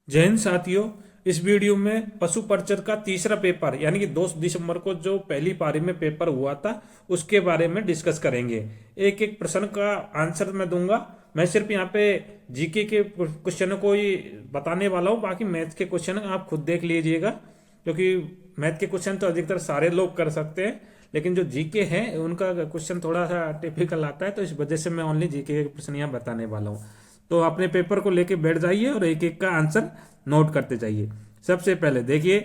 जय हिंद साथियों। इस वीडियो में पशु परिचर का तीसरा पेपर यानी कि 2 दिसंबर को जो पहली पारी में पेपर हुआ था उसके बारे में डिस्कस करेंगे। एक एक प्रश्न का आंसर मैं दूंगा। मैं सिर्फ यहाँ पे जीके के क्वेश्चनों को ही बताने वाला हूँ, बाकी मैथ के क्वेश्चन आप खुद देख लीजिएगा, क्योंकि मैथ के क्वेश्चन तो अधिकतर सारे लोग कर सकते हैं, लेकिन जो जीके हैं उनका क्वेश्चन थोड़ा सा टिपिकल आता है, तो इस वजह से मैं ओनली जीके के प्रश्न यहाँ बताने वाला हूँ। तो अपने पेपर को लेके बैठ जाइए और एक एक का आंसर नोट करते जाइए। सबसे पहले देखिए,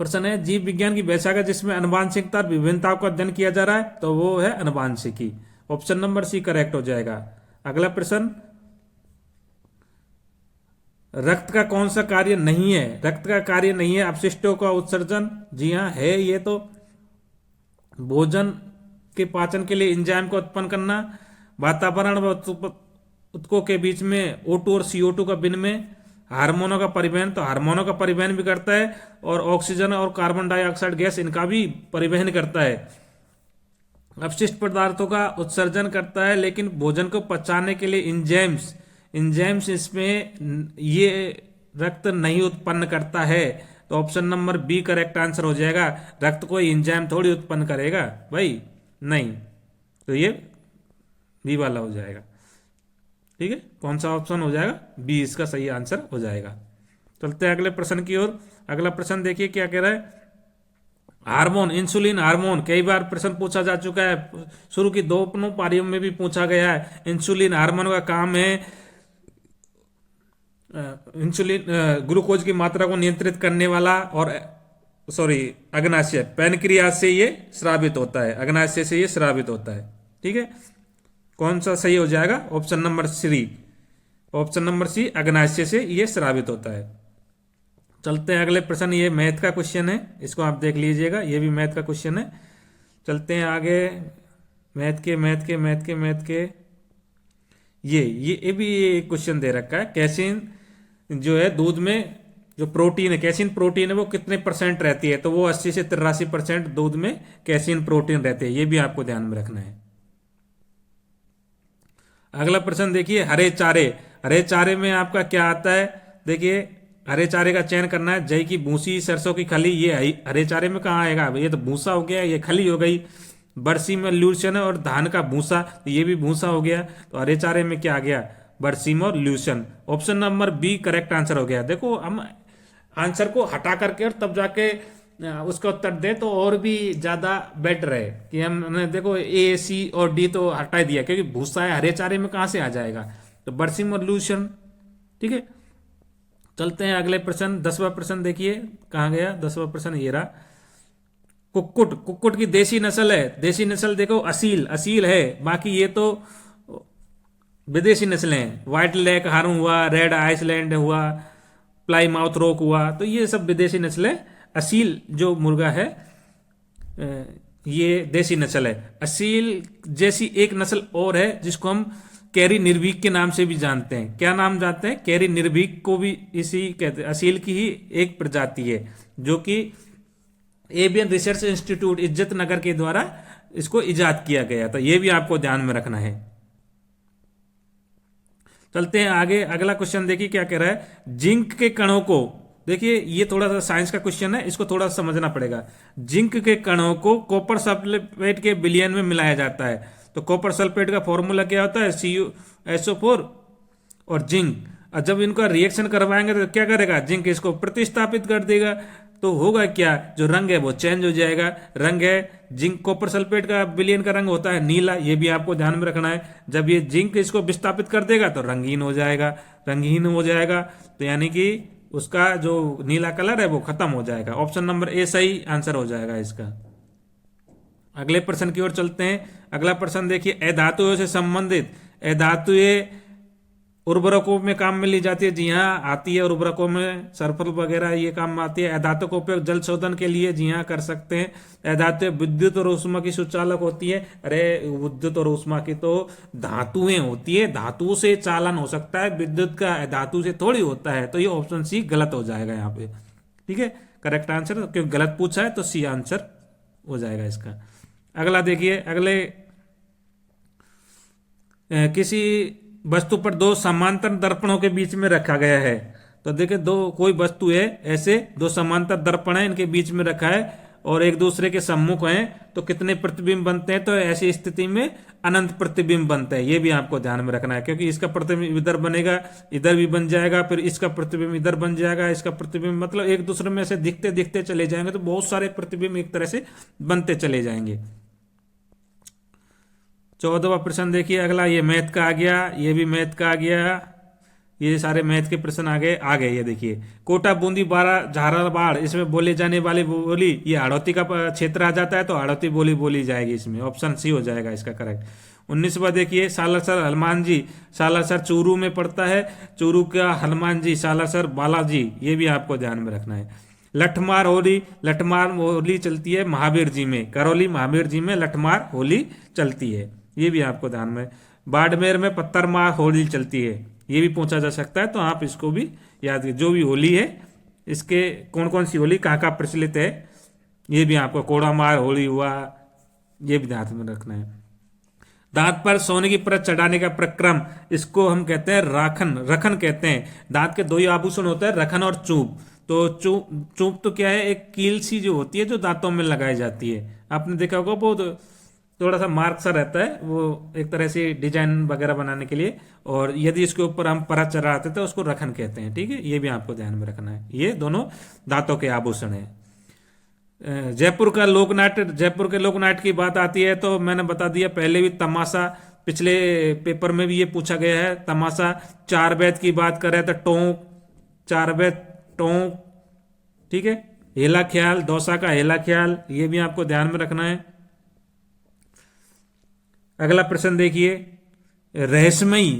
प्रश्न है जीव विज्ञान की वैशाखा जिसमें आनुवांशिकता और विभिन्नताओं का अध्ययन किया जा रहा है, तो वो है आनुवांशिकी। ऑप्शन नंबर सी करेक्ट हो जाएगा। अगला प्रश्न, रक्त का कौन सा कार्य नहीं है? रक्त का कार्य नहीं है अपशिष्टों का उत्सर्जन। जी हाँ है ये तो। भोजन के पाचन के लिए एंजाइम को उत्पन्न करना, वातावरण व उत्तकों के बीच में O2 और CO2 का विनिमय, हार्मोनों का परिवहन, तो हार्मोनों का परिवहन भी करता है, और ऑक्सीजन और कार्बन डाइऑक्साइड गैस इनका भी परिवहन करता है। अपशिष्ट पदार्थों का उत्सर्जन करता है, लेकिन भोजन को पचाने के लिए इंजाइम्स इंजाइम्स इसमें ये रक्त नहीं उत्पन्न करता है। तो option number B correct answer हो जाएगा। रक्त कोई इंजाइम थोड़ी उत्पन्न करेगा भाई, नहीं। तो ये बी वाला हो जाएगा। ठीक है, कौन सा ऑप्शन हो जाएगा? बी इसका सही आंसर हो जाएगा। चलते हैं अगले प्रश्न की ओर। अगला प्रश्न देखिए क्या कह रहा है। हार्मोन, इंसुलिन हार्मोन, कई बार प्रश्न पूछा जा चुका है, शुरू की 2 पारियों में भी पूछा गया है। इंसुलिन हार्मोन का काम है इंसुलिन ग्लूकोज की मात्रा को नियंत्रित करने वाला, और सॉरी अग्नाशय पैनक्रियास से ये स्रावित होता है, अग्नाशय से ये स्रावित होता है। ठीक है, कौन सा सही हो जाएगा? Option number C. Option number C, अग्नाशय से ये स्रावित होता है। चलते हैं अगले प्रश्न, ये मैथ का क्वेश्चन है, इसको आप देख लीजिएगा, ये भी मैथ का क्वेश्चन है। चलते हैं आगे। मैथ के ये भी क्वेश्चन दे रखा है। कैसीन जो है दूध में, जो प्रोटीन है, कैसीन प्रोटीन है, वो कितने परसेंट रहती है? तो वो 80 से 83% दूध में कैसीन प्रोटीन रहते हैं। ये भी आपको ध्यान में रखना है। अगला प्रश्न देखिए, हरे चारे। हरे चारे में आपका क्या आता है? देखिए, हरे चारे का चयन करना है। जई की भूसी, सरसों की खली, ये हरे चारे में कहाँ आएगा? ये तो भूसा हो गया, ये खली हो गई। बरसी में ल्यूशन है, और धान का भूसा, तो ये भी भूसा हो गया। तो हरे चारे में क्या आ गया? बरसीम और ल्यूशन। Option number B correct answer हो गया। देखो, हम आंसर को हटा करके और तब जाके उसका उत्तर दे तो और भी ज्यादा बेटर है कि हमने देखो ए सी और डी तो हटा ही दिया, क्योंकि भूसा है, हरे चारे में कहां से आ जाएगा? तो बरसिम और ल्यूशन। ठीक है, चलते हैं अगले प्रश्न। 10वां प्रश्न देखिए कहाँ गया। 10वां प्रश्न ये रहा। कुक्कुट, कुक्कुट की देसी नस्ल है। देसी नस्ल देखो असील, असील है। बाकी ये तो विदेशी नस्लें हैं। व्हाइट लेग हार्म हुआ, रेड आइसलैंड हुआ, प्लाई माउथ रोक हुआ, तो ये सब विदेशी नस्लें। असील जो मुर्गा है ये देसी नस्ल है। असील जैसी एक नस्ल और है जिसको हम कैरी निर्भीक के नाम से भी जानते हैं। क्या नाम जानते हैं? कैरी निर्भीक को भी इसी कहते हैं। असील की ही एक प्रजाति है, जो कि एवियन रिसर्च इंस्टीट्यूट इज्जत नगर के द्वारा इसको इजाद किया गया था। ये भी आपको ध्यान में रखना है। चलते हैं आगे। अगला क्वेश्चन देखिए क्या कह रहा है। जिंक के कणों को, देखिए ये थोड़ा सा साइंस का क्वेश्चन है, इसको थोड़ा सा समझना पड़ेगा। जिंक के कणों को कॉपर सल्फेट के विलयन में मिलाया जाता है। तो कॉपर सल्फेट का फॉर्मूला क्या होता है? CuSO4 और जिंक। और जब इनका रिएक्शन करवाएंगे तो क्या करेगा? जिंक इसको प्रतिस्थापित कर देगा। तो होगा क्या? जो रंग है वो चेंज हो जाएगा। रंग है जिंक, कॉपर सल्फेट का विलयन का रंग होता है नीला, ये भी आपको ध्यान में रखना है। जब ये जिंक इसको विस्थापित कर देगा तो रंगीन हो जाएगा। रंगीन हो जाएगा तो यानी कि उसका जो नीला कलर है वो खत्म हो जाएगा। ऑप्शन नंबर ए सही आंसर हो जाएगा इसका। अगले प्रश्न की ओर चलते हैं। अगला प्रश्न देखिए, अधातुओं से संबंधित अधातुएं उर्वरकों में काम में ली जाती है। जी हाँ आती है, उर्वरकों में सल्फर वगैरह ये काम में आती है। अधातु का उपयोग जल शोधन के लिए जी हाँ कर सकते हैं। अधातु विद्युत और ऊष्मा की सुचालक होती है। अरे विद्युत और ऊष्मा की तो धातुएं होती है, धातु से चालन हो सकता है, विद्युत का धातु से थोड़ी होता है। तो ये ऑप्शन सी गलत हो जाएगा यहाँ पे। ठीक है, करेक्ट आंसर, क्योंकि गलत पूछा है तो सी आंसर हो जाएगा इसका। अगला देखिए, अगले किसी वस्तु पर 2 समांतर दर्पणों के बीच में रखा गया है। तो देखिए दो कोई वस्तु है, ऐसे दो समांतर दर्पण है, इनके बीच में रखा है और एक दूसरे के सम्मुख हैं, तो कितने प्रतिबिंब बनते हैं? तो ऐसी स्थिति में अनंत प्रतिबिंब बनता है। ये भी आपको ध्यान में रखना है, क्योंकि इसका प्रतिबिंब इधर बनेगा, इधर भी बन जाएगा, फिर इसका प्रतिबिंब इधर बन जाएगा, इसका प्रतिबिंब, मतलब एक दूसरे में से दिखते दिखते चले जाएंगे, तो बहुत सारे प्रतिबिंब एक तरह से बनते चले जाएंगे। 14वां प्रश्न देखिए अगला, ये मैथ का आ गया, ये भी मैथ का आ गया, ये सारे मैथ के प्रश्न आ गए। ये देखिए कोटा बूंदी बारा झालावाड़, इसमें बोले जाने वाली बोली, ये हाड़ौती का क्षेत्र आ जाता है, तो हाड़ौती बोली बोली जाएगी इसमें, ऑप्शन सी हो जाएगा इसका करेक्ट। 19वां देखिए सालासर हनुमान जी, सालासर चूरू में पड़ता है, चूरू का हनुमान जी सालासर बालाजी, ये भी आपको ध्यान में रखना है। लठमार होली चलती है महावीर जी में, करौली महावीर जी में लठमार होली चलती है, ये भी आपको ध्यान में। बाड़मेर में पत्थरमार होली चलती है, ये भी पूछा जा सकता है, तो आप इसको भी याद कीजिए। जो भी होली है इसके कौन कौन सी होली कहाँ कहाँ प्रचलित है, ये भी आपको, कोड़ामार होली हुआ, ये भी ध्यान में रखना है। दांत पर सोने की परत चढ़ाने का प्रक्रम, इसको हम कहते हैं रखन कहते हैं। दांत के दो ही आभूषण होते हैं, रखन और चूप। तो चूप तो क्या है, एक कील सी जो होती है जो दांतों में लगाई जाती है, आपने देखा होगा, वो थोड़ा सा मार्क सा रहता है, वो एक तरह से डिजाइन वगैरह बनाने के लिए, और यदि इसके ऊपर हम परत चढ़ाते तो उसको रखन कहते हैं। ठीक है, ये भी आपको ध्यान में रखना है, ये दोनों दांतों के आभूषण है। जयपुर के लोकनाट्य की बात आती है, तो मैंने बता दिया पहले भी, तमाशा, पिछले पेपर में भी ये पूछा गया है, तमाशा। चार वेद की बात करें तो टोंक, चार वेद टोंक, ठीक है। हेला ख्याल, दौसा का हेला ख्याल, ये भी आपको ध्यान में रखना है। अगला प्रश्न देखिए, रहस्यमयी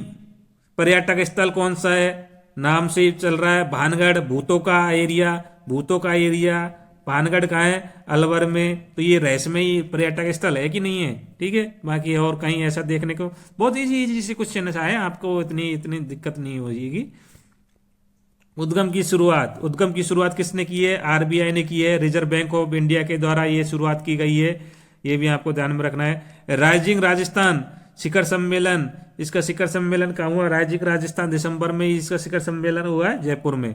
पर्यटक स्थल कौन सा है? नाम से ही चल रहा है, भानगढ़, भूतों का एरिया भानगढ़ का है, अलवर में, तो ये रहस्यमयी पर्यटक स्थल है कि नहीं है? ठीक है, बाकी और कहीं ऐसा देखने को बहुत इजी से क्वेश्चन आए, आपको इतनी दिक्कत नहीं हो जाएगी। उद्गम की शुरुआत किसने की है? आरबीआई ने की है, रिजर्व बैंक ऑफ इंडिया के द्वारा ये शुरुआत की गई है, ये भी आपको ध्यान में रखना है। राइजिंग राजस्थान शिखर सम्मेलन, इसका शिखर सम्मेलन कहाँ हुआ? राइजिंग राजस्थान दिसंबर में इसका शिखर सम्मेलन हुआ है जयपुर में,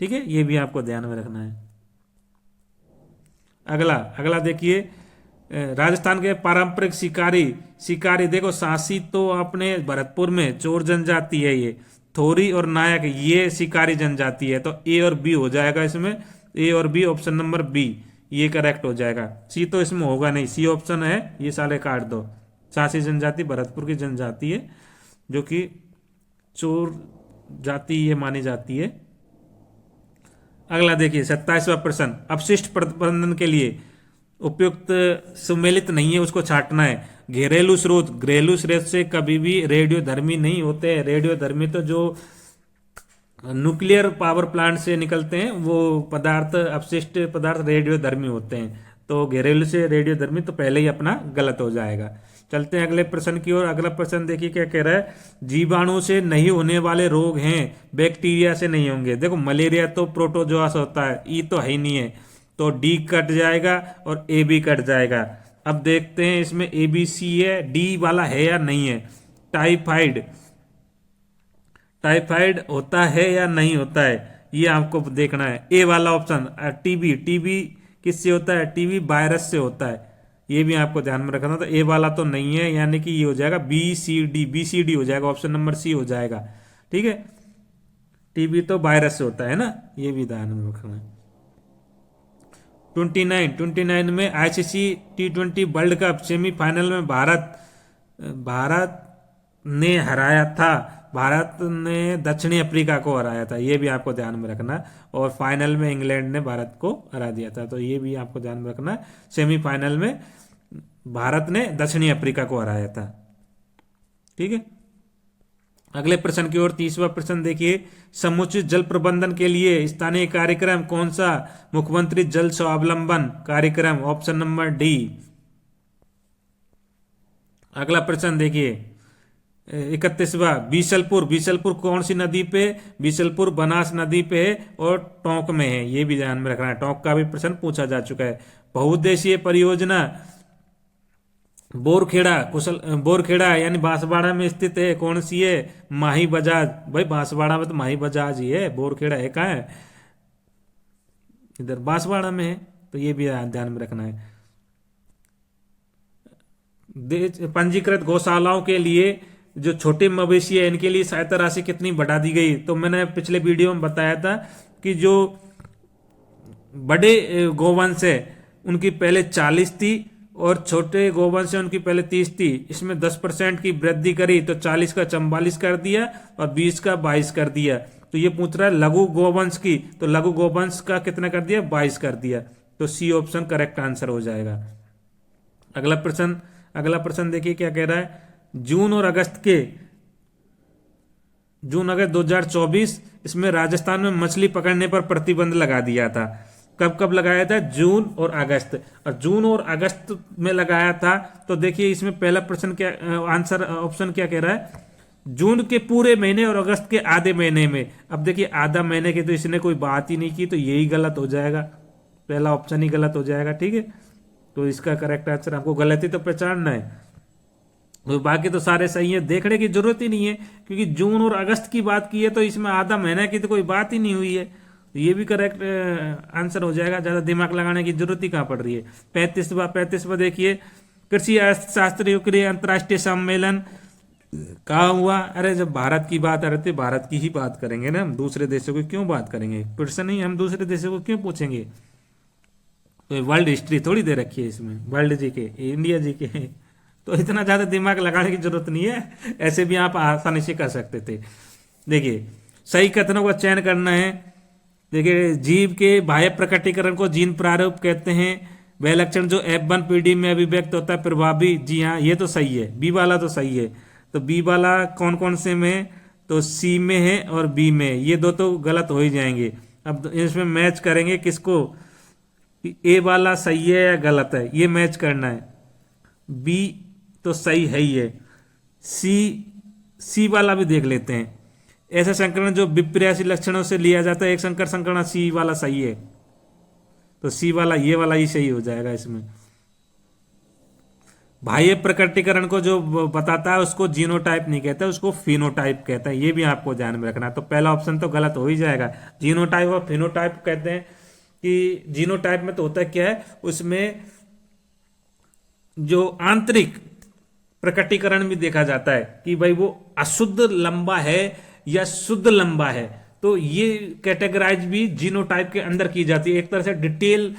ठीक है, ये भी आपको ध्यान में रखना है। अगला देखिए, राजस्थान के पारंपरिक शिकारी देखो, सांसी तो अपने भरतपुर में चोर जनजाति है, ये थोरी और नायक ये शिकारी जनजाति है, तो ए और बी हो जाएगा इसमें, ए और बी, ऑप्शन नंबर बी ये करेक्ट हो जाएगा। सी तो इसमें होगा नहीं, सी ऑप्शन है, ये साले काट दो। सांसी जनजाति भरतपुर की जनजाति है, जो कि चोर जाति ये मानी जाती है। अगला देखिए 27वां प्रश्न, अपशिष्ट प्रबंधन के लिए उपयुक्त सुमेलित नहीं है, उसको छांटना है। घरेलू स्रोत से कभी भी रेडियोधर्मी नहीं होते। रेडियोधर्मी तो जो न्यूक्लियर पावर प्लांट से निकलते हैं वो पदार्थ, अपशिष्ट पदार्थ रेडियोधर्मी होते हैं, तो घरेलू से रेडियोधर्मी तो पहले ही अपना गलत हो जाएगा। चलते हैं अगले प्रश्न की ओर। अगला प्रश्न देखिए क्या कह रहा है, जीवाणु से नहीं होने वाले रोग हैं, बैक्टीरिया से नहीं होंगे। देखो मलेरिया तो प्रोटोजोआस होता है, ई तो है ही नहीं है, तो डी कट जाएगा और ए भी कट जाएगा। अब देखते हैं इसमें ए बी सी है, डी वाला है या नहीं है। टाइफाइड होता है या नहीं होता है, ये आपको देखना है। ए वाला ऑप्शन, टीबी किससे होता है? टीबी वायरस से होता है, ये भी आपको ध्यान में रखना। तो ए वाला तो नहीं है, यानी कि ये हो जाएगा बी सी डी हो जाएगा, ऑप्शन नंबर सी हो जाएगा, ठीक है। टीबी तो वायरस से होता है ना, ये भी ध्यान में रखना है। 29 में ICC T20 world cup semifinal में भारत ने हराया था, भारत ने दक्षिणी अफ्रीका को हराया था, ये भी आपको ध्यान में रखना। और फाइनल में इंग्लैंड ने भारत को हरा दिया था, तो ये भी आपको ध्यान में रखना। सेमीफाइनल में भारत ने दक्षिणी अफ्रीका को हराया था, ठीक है। अगले प्रश्न की ओर 30वां प्रश्न देखिए, समुचित जल प्रबंधन के लिए स्थानीय कार्यक्रम कौन सा? मुख्यमंत्री जल स्वावलंबन कार्यक्रम, ऑप्शन नंबर डी। अगला प्रश्न देखिए 31वां, बीसलपुर कौन सी नदी पे? बीसलपुर बनास नदी पे है और टोंक में है, ये भी ध्यान में रखना है। टोंक का भी प्रश्न पूछा जा चुका है। बहुउद्देशीय परियोजना बोरखेड़ा कुशल बोरखेड़ा यानी बांसवाड़ा में स्थित है, कौन सी है? माही बजाज। भाई बांसवाड़ा में तो माही बजाज ही है, बोरखेड़ा है कहाँ है? इधर बांसवाड़ा में है। तो ये भी ध्यान में रखना है। पंजीकृत गौशालाओं के लिए जो छोटे मवेशी है इनके लिए सहायता राशि कितनी बढ़ा दी गई? तो मैंने पिछले वीडियो में बताया था कि जो बड़े गोवंश है उनकी पहले 40 थी और छोटे गोवंश है उनकी पहले 30 थी। इसमें 10% की वृद्धि करी तो 40 का 44 कर दिया और 20 का 22 कर दिया। तो ये पूछ रहा है लघु गोवंश की, तो लघु गोवंश का कितना कर दिया? 22 कर दिया। तो सी ऑप्शन करेक्ट आंसर हो जाएगा। अगला प्रश्न देखिए क्या कह रहा है। जून अगस्त 2024 इसमें राजस्थान में मछली पकड़ने पर प्रतिबंध लगा दिया था। कब कब लगाया था? जून और अगस्त। और जून और अगस्त में लगाया था। तो देखिए इसमें पहला प्रश्न क्या, आंसर ऑप्शन क्या कह रहा है? जून के पूरे महीने और अगस्त के आधे महीने में। अब देखिए आधा महीने की तो इसने कोई बात ही नहीं की, तो यही गलत हो जाएगा, पहला ऑप्शन ही गलत हो जाएगा। ठीक है, तो इसका करेक्ट आंसर, आपको गलती तो पहचानना है, तो बाकी तो सारे सही है, देखने की जरूरत ही नहीं है, क्योंकि जून और अगस्त की बात की है तो इसमें आधा महीना की तो कोई बात ही नहीं हुई है। तो ये भी करेक्ट आंसर हो जाएगा, ज्यादा दिमाग लगाने की जरूरत ही कहाँ पड़ रही है। 35वां देखिए, कृषि अर्थशास्त्र युक्रेन अंतर्राष्ट्रीय सम्मेलन कहाँ हुआ? अरे जब भारत की बात आ रही थी, भारत की ही बात करेंगे ना, हम दूसरे देशों की क्यों बात करेंगे? प्रश्न नहीं, हम दूसरे देशों को क्यों पूछेंगे? तो वर्ल्ड हिस्ट्री थोड़ी दे रखी है इसमें, वर्ल्ड जी के, इंडिया जी के, तो इतना ज्यादा दिमाग लगाने की जरूरत नहीं है, ऐसे भी आप आसानी से कर सकते थे। देखिए सही कथनों का चयन करना है। देखिए जीव के बाह्य प्रकटीकरण को जीन प्रारूप कहते हैं। वह लक्षण जो F1 पीढ़ी में अभिव्यक्त होता है प्रभावी। जी हाँ, ये तो सही है, बी वाला तो सही है। तो बी वाला कौन कौन से में? तो सी में है और बी में, ये दो तो गलत हो ही जाएंगे। अब इसमें मैच करेंगे किसको, ए वाला सही है या गलत है, ये मैच करना है। बी तो सही है ही है। सी वाला भी देख लेते हैं। ऐसा संकरण जो विपर्यासी लक्षणों से लिया जाता है, एक संकर संकरण, सी वाला सही है। तो सी वाला, ये वाला ही सही हो जाएगा इसमें। बाह्य प्रकटीकरण को जो बताता है उसको जीनोटाइप नहीं कहते, उसको फिनोटाइप कहते हैं, ये भी आपको ध्यान में रखना। तो पहला ऑप्शन तो गलत हो ही जाएगा। जीनोटाइप और फिनोटाइप कहते हैं कि जीनोटाइप में तो होता है क्या है, उसमें जो आंतरिक प्रकटीकरण भी देखा जाता है कि भाई वो अशुद्ध लंबा है या शुद्ध लंबा है। तो ये कैटेगराइज भी जीनोटाइप के अंदर की जाती है। एक तरह से डिटेल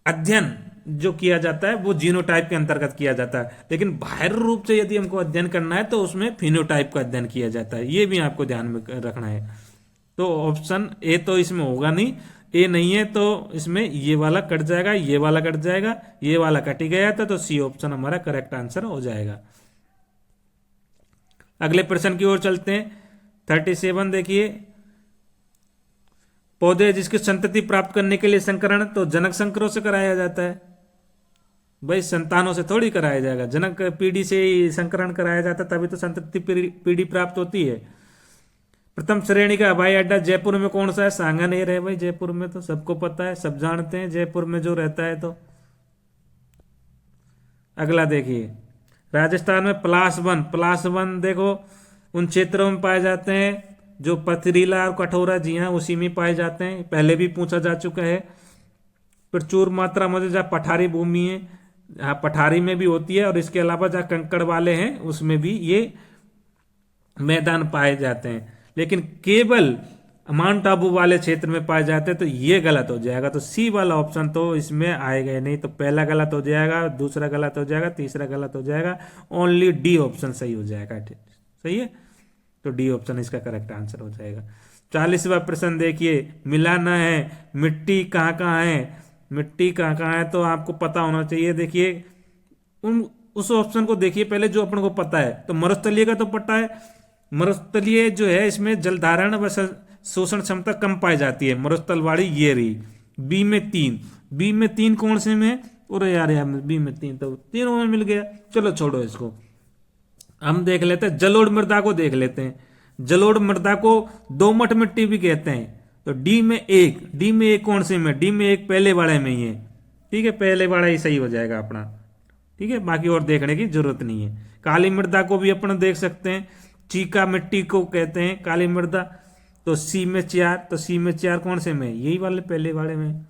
अध्ययन जो किया जाता है वो जीनोटाइप के अंतर्गत किया जाता है, लेकिन बाहर रूप से यदि हमको अध्ययन करना है तो उसमें फिनोटाइप का अध्ययन किया जाता है। ये भी आपको ध्यान में रखना है। तो ऑप्शन ए तो इसमें होगा नहीं, ए नहीं है, तो इसमें ये वाला कट जाएगा, ये वाला कट जाएगा, ये वाला कट ही गया था, तो सी ऑप्शन हमारा करेक्ट आंसर हो जाएगा। अगले प्रश्न की ओर चलते हैं। 37 देखिए, पौधे जिसकी संतति प्राप्त करने के लिए संकरण तो जनक संकरों से कराया जाता है। भाई संतानों से थोड़ी कराया जाएगा, जनक पीढ़ी से ही संकरण कराया जाता है, तभी तो संतति पीढ़ी प्राप्त होती है। प्रथम श्रेणी का हवाई अड्डा जयपुर में कौन सा है? सांगानेर है भाई, जयपुर में तो सबको पता है, सब जानते हैं जयपुर में जो रहता है। तो अगला देखिए, राजस्थान में पलाश वन देखो उन क्षेत्रों में पाए जाते हैं जो पथरीला और कठोरा, जी हाँ उसी में पाए जाते हैं, पहले भी पूछा जा चुका है। प्रचुर मात्रा में जहाँ पठारी भूमि है, हाँ पठारी में भी होती है, और इसके अलावा जहाँ कंकड़ वाले हैं उसमें भी ये मैदान पाए जाते हैं, लेकिन केवल माउंट आबू वाले क्षेत्र में पाए जाते हैं, तो ये गलत हो जाएगा। तो सी वाला ऑप्शन तो इसमें आएगा नहीं, तो पहला गलत हो जाएगा, दूसरा गलत हो जाएगा, तीसरा गलत हो जाएगा, ओनली डी ऑप्शन सही हो जाएगा। ठीक सही है, तो डी ऑप्शन इसका करेक्ट आंसर हो जाएगा। 40वां प्रश्न देखिए, मिलाना है मिट्टी कहाँ कहाँ है, मिट्टी कहाँ कहाँ है, तो आपको पता होना चाहिए। देखिए उस ऑप्शन को देखिए पहले जो अपन को पता है, तो मरुस्थलीय का तो पता है, मरुस्थलीय जो है इसमें जल धारण व शोषण क्षमता कम पाई जाती है, मरुस्थलवाड़ी ये रही। बी में तीन कौन से में? अरे यार बी में तीन तो तीनों में मिल गया, चलो छोड़ो इसको, हम देख लेते हैं जलोढ़ मृदा को देख लेते हैं। जलोढ़ मृदा को दोमट मिट्टी भी कहते हैं। तो डी में एक कौन से में? डी में एक पहले वाले में ही है। ठीक है, पहले वाला ही सही हो जाएगा अपना। ठीक है, बाकी और देखने की जरूरत नहीं है। काली मृदा को भी अपन देख सकते हैं, चीका मिट्टी को कहते हैं काली मृदा। तो सी में 4, तो सी में 4 कौन से में, यही वाले पहले वाले में।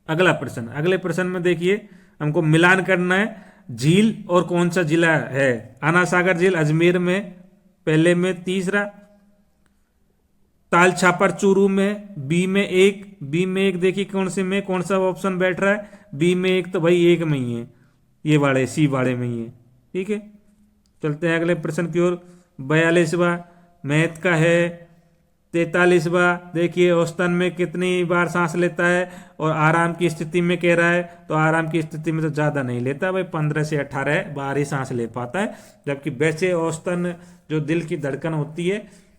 अगला प्रश्न, अगले प्रश्न में देखिए हमको मिलान करना है, झील और कौन सा जिला है। आना सागर झील अजमेर में पहले में, तीसरा ताल छापर चूरू में, बी में 1, बी में 1 देखिए कौन से में, कौन सा ऑप्शन बैठ रहा है, बी में 1 तो भाई 1 में ही है, ये वाले सी वाले में ही है। ठीक है, चलते हैं अगले प्रश्न की ओर। 42वां मैथ का है। 43वां देखिए औसतन में कितनी बार सांस लेता है, और आराम की स्थिति में कह रहा है, तो आराम की स्थिति में तो ज्यादा नहीं लेता भाई, 15 से 18 बार ही सांस ले पाता है। जबकि वैसे औसतन जो दिल की धड़कन होती है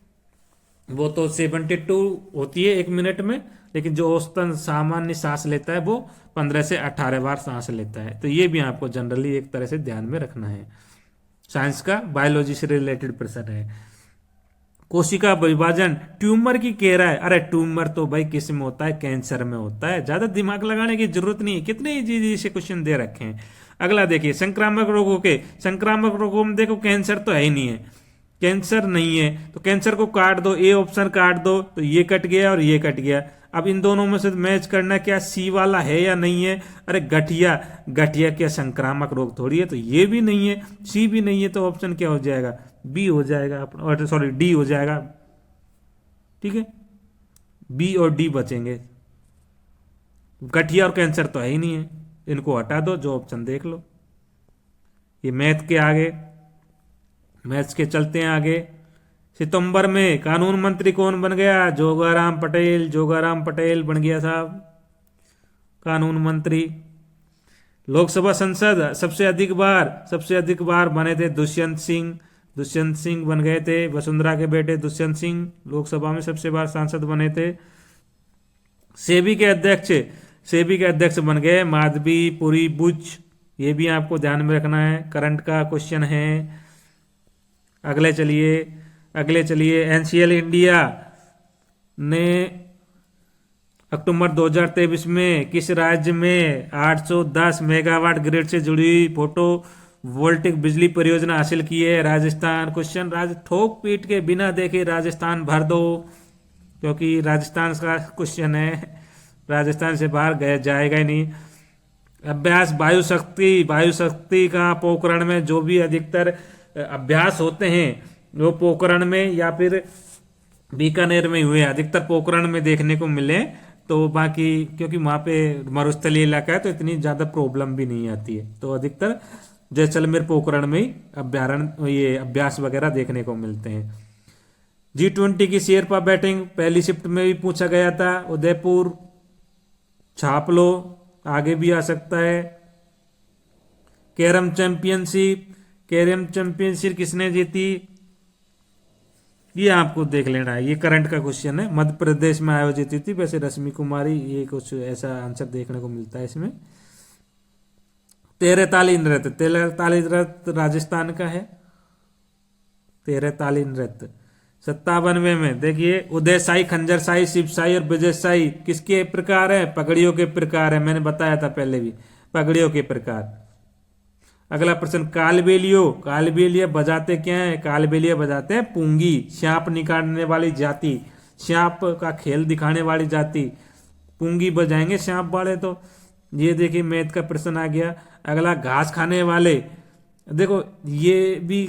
वो तो 72 होती है 1 मिनट में, लेकिन जो औसतन सामान्य सांस लेता है वो 15 से 18 बार सांस लेता है। तो ये भी आपको जनरली एक तरह से ध्यान में रखना है। साइंस का बायोलॉजी से रिलेटेड प्रश्न है। कोशिका विभाजन ट्यूमर की कह रहा है, अरे ट्यूमर तो भाई किस में होता है, कैंसर में होता है, ज्यादा दिमाग लगाने की जरूरत नहीं है, कितने इजी से क्वेश्चन दे रखे हैं। अगला देखिए संक्रामक रोगों के, संक्रामक रोगों में देखो कैंसर तो है ही नहीं है, कैंसर नहीं है, तो कैंसर को काट दो, ए ऑप्शन काट दो, तो ये कट गया और ये कट गया। अब इन दोनों में से मैच करना क्या सी वाला है या नहीं है। अरे गठिया, गठिया क्या संक्रामक रोग थोड़ी है, तो ये भी नहीं है, सी भी नहीं है, तो ऑप्शन क्या हो जाएगा, बी हो जाएगा, और सॉरी डी हो जाएगा। ठीक है, बी और डी बचेंगे, गठिया और कैंसर तो है ही नहीं है, इनको हटा दो, जो ऑप्शन देख लो। ये मैथ के आगे, मैथ्स के चलते हैं आगे। सितंबर में कानून मंत्री कौन बन गया, जोगाराम पटेल, जोगाराम पटेल बन गया साहब कानून मंत्री। लोकसभा संसद सबसे अधिक बार बने थे दुष्यंत सिंह, दुष्यंत सिंह बन गए थे, वसुंधरा के बेटे दुष्यंत सिंह लोकसभा में सबसे बार सांसद बने थे। सेबी के अध्यक्ष बन गए माधवी पुरी बुच, ये भी आपको ध्यान में रखना है, करंट का क्वेश्चन है। अगले चलिए एनसीएल इंडिया ने अक्टूबर 2023 में किस राज्य में 810 मेगावाट ग्रिड से जुड़ी हुई फोटो वोल्टिक बिजली परियोजना हासिल की है। राजस्थान, क्वेश्चन ठोक पीट के बिना देखे राजस्थान भर दो, क्योंकि राजस्थान का क्वेश्चन है, राजस्थान से बाहर गया जाएगा ही नहीं। अभ्यास वायु शक्ति का पोखरण में जो भी अधिकतर अभ्यास होते हैं वो पोखरण में या फिर बीकानेर में हुए, अधिकतर पोखरण में देखने को मिले। तो बाकी क्योंकि वहां पे मरुस्थलीय इलाका है तो इतनी ज्यादा प्रॉब्लम भी नहीं आती है, तो अधिकतर जैसलमेर पोखरण में ही अभ्यारण्य ये अभ्यास वगैरह देखने को मिलते हैं। G20 की शेरपा बैटिंग पहली शिफ्ट में भी पूछा गया था, उदयपुर छाप लो, आगे भी आ सकता है। कैरम चैंपियनशिप किसने जीती, ये आपको देख लेना है, ये करंट का क्वेश्चन है, मध्य प्रदेश में आयोजित हुई थी, वैसे रश्मि कुमारी, ये कुछ ऐसा आंसर देखने को मिलता है इसमें। तेरहताली नृत्य राजस्थान का है, तेरहताली नृत्य। 97वें में देखिए उदयशाही, खंजरशाही, शिवशाही और विजयशाही किसके प्रकार है, पगड़ियों के प्रकार है, मैंने बताया था पहले भी, पगड़ियों के प्रकार। अगला प्रश्न कालबेलिया बजाते क्या है, कालबेलिया बजाते हैं पूंगी, सांप निकालने वाली जाति, सांप का खेल दिखाने वाली जाति पूंगी बजाएंगे सांप वाले। तो ये देखिए मैथ का प्रश्न आ गया। अगला घास खाने वाले, देखो ये भी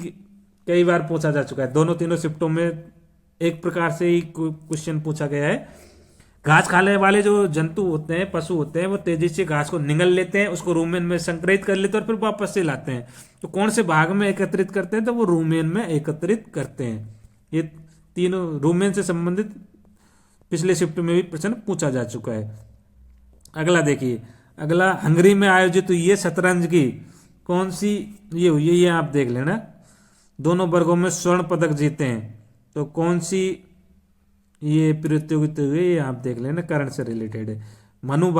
कई बार पूछा जा चुका है, दोनों तीनों शिफ्टों में एक प्रकार से ही क्वेश्चन पूछा गया है। घास खाने वाले जो जंतु होते हैं, पशु होते हैं, वो तेजी से घास को निगल लेते हैं, उसको रूमेन में संग्रहित कर लेते हैं और फिर वापस से लाते हैं। तो कौन से भाग में एकत्रित करते हैं, तो वो रूमेन में एकत्रित करते हैं। ये तीनों रूमेन से संबंधित पिछले शिफ्ट में भी प्रश्न पूछा जा चुका है। अगला देखिए, अगला हंगरी में आयोजित हुई है शतरंज की कौन सी ये हुई है, ये आप देख लेना, दोनों वर्गों में स्वर्ण पदक जीते हैं, तो कौन सी ये प्रतियोगिता हुई ये आप देख लेना, करंट से रिलेटेड है। मनु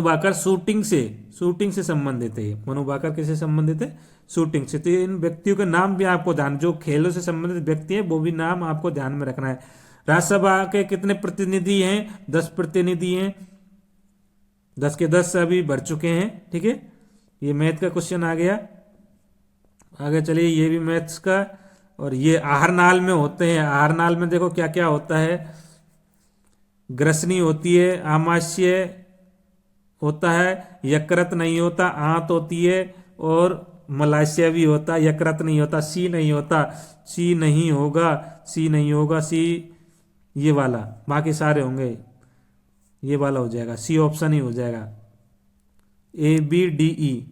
भाकर शूटिंग से संबंधित है, मनु भाकर किससे संबंधित है, शूटिंग से। तो इन व्यक्तियों के नाम भी आपको ध्यान, जो खेलों से संबंधित व्यक्ति हैं वो भी नाम आपको ध्यान में रखना है। राज्यसभा के कितने प्रतिनिधि हैं, 10 प्रतिनिधि हैं। 10 के 10 अभी भर चुके हैं। ठीक है, ये मैथ का क्वेश्चन आ गया। आगे चलिए, ये भी मैथ्स का। और ये आहार नाल में होते हैं। आहार नाल में देखो क्या क्या होता है। ग्रसनी होती है, आमाशय होता है, यकृत नहीं होता, आंत होती है, और मलाशय भी होता है। यकृत नहीं होता, सी नहीं होता, सी नहीं होगा, सी नहीं होगा, सी ये वाला, बाकी सारे होंगे। ये वाला हो जाएगा, सी ऑप्शन ही हो जाएगा। ए बी डी ई,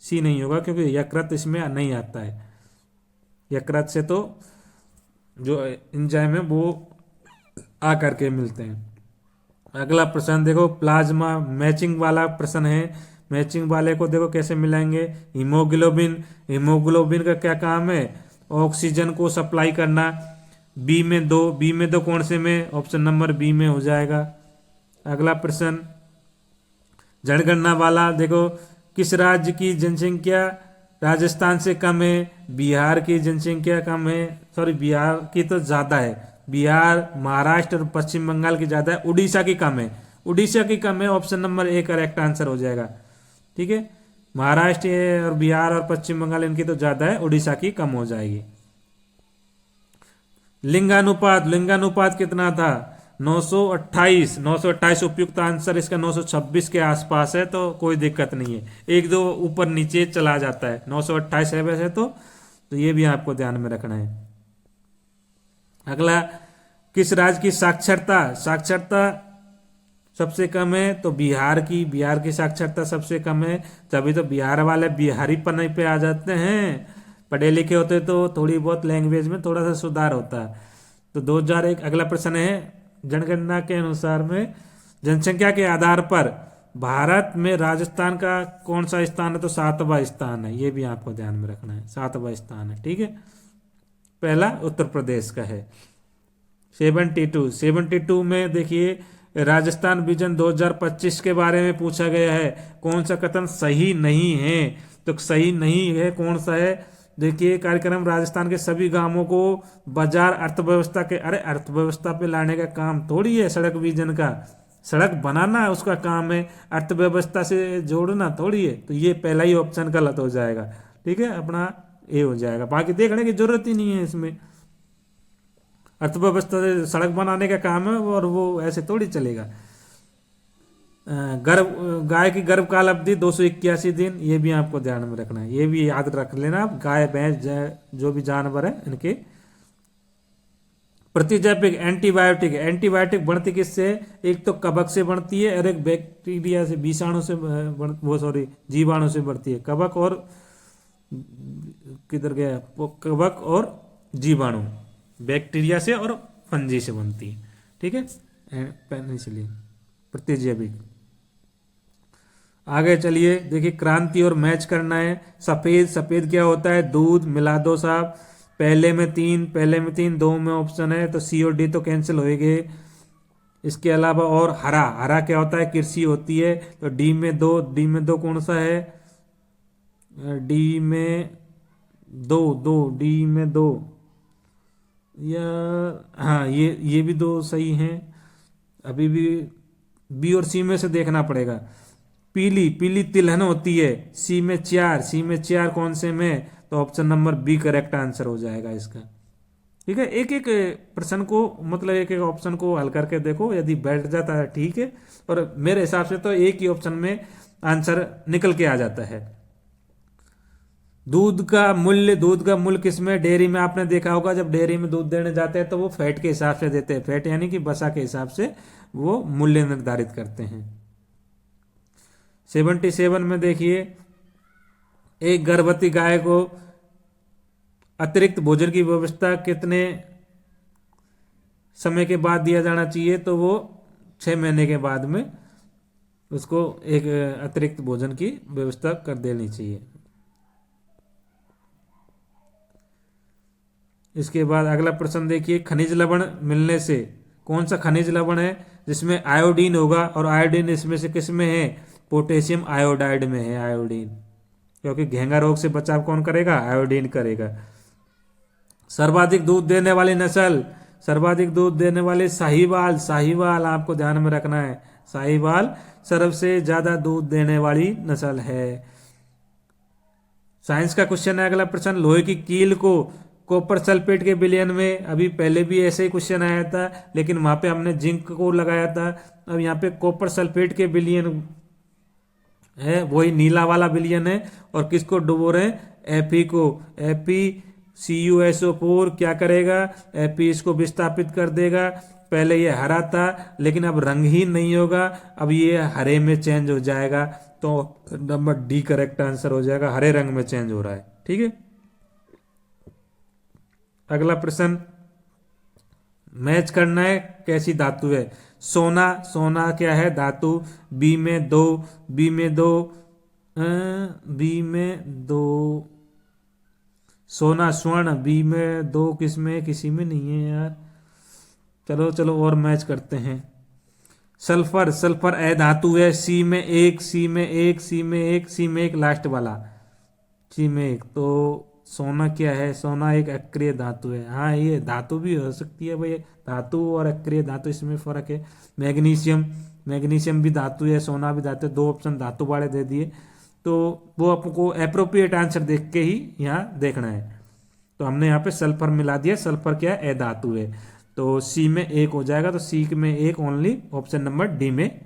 सी नहीं होगा क्योंकि यकृत इसमें नहीं आता है। यकृत से तो जो एंजाइम है वो आ करके मिलते हैं। अगला प्रश्न देखो, प्लाज्मा मैचिंग वाला प्रश्न है। मैचिंग वाले को देखो कैसे मिलाएंगे। हीमोग्लोबिन, हीमोग्लोबिन का क्या काम है? ऑक्सीजन को सप्लाई करना। बी में दो, बी में दो कौन से में? ऑप्शन नंबर बी में हो जाएगा। अगला प्रश्न जनगणना वाला देखो, किस राज्य की जनसंख्या राजस्थान से कम है? बिहार की जनसंख्या कम है, सॉरी बिहार की तो ज्यादा है। बिहार, महाराष्ट्र और पश्चिम बंगाल की ज्यादा है। उड़ीसा की कम है, उड़ीसा की कम है। Option number A correct answer हो जाएगा। ठीक है, महाराष्ट्र और बिहार और पश्चिम बंगाल इनकी तो ज्यादा है, उड़ीसा की कम हो जाएगी। लिंगानुपात, लिंगानुपात कितना था? 928। 928 उपयुक्त आंसर इसका 926 के आसपास है, तो कोई दिक्कत नहीं है। एक दो ऊपर नीचे चला जाता है। 928 है वैसे तो ये भी आपको ध्यान में रखना है। अगला, किस राज्य की साक्षरता, साक्षरता सबसे कम है? तो बिहार की, बिहार की साक्षरता सबसे कम है। तभी तो बिहार वाले बिहारी पन्ने पे आ जाते हैं। पढ़े लिखे होते तो थोड़ी बहुत लैंग्वेज में थोड़ा सा सुधार होता। तो 2001। अगला प्रश्न है, जनगणना के अनुसार में जनसंख्या के आधार पर भारत में राजस्थान का कौन सा स्थान है? तो 7वां स्थान है। ये भी आपको ध्यान में रखना है, 7वां स्थान है। ठीक है, पहला उत्तर प्रदेश का है। 72 में देखिए, राजस्थान विजन 2025 के बारे में पूछा गया है। कौन सा कथन सही नहीं है? तो सही नहीं है कौन सा है? देखिए, कार्यक्रम राजस्थान के सभी गांवों को बाजार अर्थव्यवस्था के, अरे अर्थव्यवस्था पे लाने का काम थोड़ी है सड़क विजन का। सड़क बनाना उसका काम है, अर्थव्यवस्था से जोड़ना थोड़ी है। तो ये पहला ही ऑप्शन गलत हो जाएगा। ठीक है, अपना ए हो जाएगा। बाकी देखने की जरूरत ही नहीं है इसमें। अर्थव्यवस्था से सड़क बनाने का काम है और वो ऐसे थोड़ी चलेगा। गर्भ, गाय की गर्भकाल अवधि 281 दिन, ये भी आपको ध्यान में रखना है। ये भी याद रख लेना आप। गाय भैंस जो भी जानवर है इनके प्रतिजैविक एंटीबायोटिक, एंटीबायोटिक बनती किससे? एक तो कवक से बनती है और एक बैक्टीरिया से, विषाणु से वो सॉरी जीवाणु से बढ़ती है। कवक और किधर गया? कवक और जीवाणु, बैक्टीरिया से और फंजी से बनती है। ठीक है, पेनिसिलिन प्रतिजैविक। आगे चलिए, देखिए क्रांति और मैच करना है। सफेद, सफेद क्या होता है? दूध। मिला दो साहब। पहले में 3, दो में ऑप्शन है, तो सी और डी तो कैंसिल होएंगे। इसके अलावा और हरा, हरा क्या होता है? कृषि होती है। तो डी में 2, डी में 2 कौन सा है? डी में 2, डी में 2 या हाँ, ये भी 2 सही हैं। अभी भी बी और सी में से देखना पड़ेगा। पीली, पीली तिलहन होती है। सी में 4, सी में 4 कौन से में? तो option number B correct answer हो जाएगा इसका। ठीक है, एक एक प्रश्न को, मतलब एक एक ऑप्शन को हल करके देखो, यदि बैठ जाता है ठीक है, और मेरे हिसाब से तो एक ही ऑप्शन में आंसर निकल के आ जाता है। दूध का मूल्य, दूध का मूल्य किसमें? डेयरी में। आपने देखा होगा जब डेयरी में दूध देने जाते हैं तो वो फैट के हिसाब से देते हैं। फैट यानी कि वसा के हिसाब से वो मूल्य निर्धारित करते हैं। 77 में देखिए, एक गर्भवती गाय को अतिरिक्त भोजन की व्यवस्था कितने समय के बाद दिया जाना चाहिए? तो वो 6 महीने के बाद में उसको एक अतिरिक्त भोजन की व्यवस्था कर देनी चाहिए। इसके बाद अगला प्रश्न देखिए, खनिज लवण मिलने से, कौन सा खनिज लवण है जिसमें आयोडीन होगा? और आयोडीन इसमें से किस में है? पोटेशियम आयोडाइड में है आयोडीन, क्योंकि घेंगा रोग से बचाव कौन करेगा? आयोडीन करेगा। सर्वाधिक दूध देने वाली नस्ल, सर्वाधिक दूध देने वाले साहिवाल, साहिवाल आपको ध्यान में रखना है। साहिवाल सबसे ज्यादा दूध देने वाली नस्ल है। साइंस का क्वेश्चन है अगला प्रश्न, लोहे की कील को कॉपर सल्फेट के विलयन में, अभी पहले भी ऐसे ही क्वेश्चन आया था लेकिन वहां पे हमने जिंक को लगाया था, अब यहाँ पे कॉपर सल्फेट के विलयन है, वही नीला वाला विलयन है। और किसको डुबो रहे हैं, एफई को। एफई CuSO4 क्या करेगा, एफई इसको विस्थापित कर देगा। पहले ये हरा था लेकिन अब रंगहीन नहीं होगा, अब ये हरे में चेंज हो जाएगा। तो नंबर डी करेक्ट आंसर हो जाएगा, हरे रंग में चेंज हो रहा है। ठीक है, अगला प्रश्न मैच करना है, कैसी धातु है। सोना, सोना क्या है धातु, बी में दो, बी में दो, बी में दो, सोना स्वर्ण, बी में दो, किस में, किसी में नहीं है यार। चलो चलो और मैच करते हैं। सल्फर, सल्फर ए धातु है, सी में एक, सी में एक, सी में एक, सी में एक, लास्ट वाला सी में एक। तो सोना क्या है, सोना एक अक्रिय धातु है। हाँ ये धातु भी हो सकती है भाई, धातु और अक्रिय धातु इसमें फर्क है। मैग्नीशियम, मैग्नीशियम भी धातु है, सोना भी धातु है, दो ऑप्शन धातु वाले दे दिए। तो वो आपको एप्रोप्रिएट आंसर देख के ही यहाँ देखना है। तो हमने यहाँ पे सल्फर मिला दिया, सल्फर क्या है, धातु है। तो सी में एक हो जाएगा, तो सी में एक ओनली ऑप्शन नंबर डी में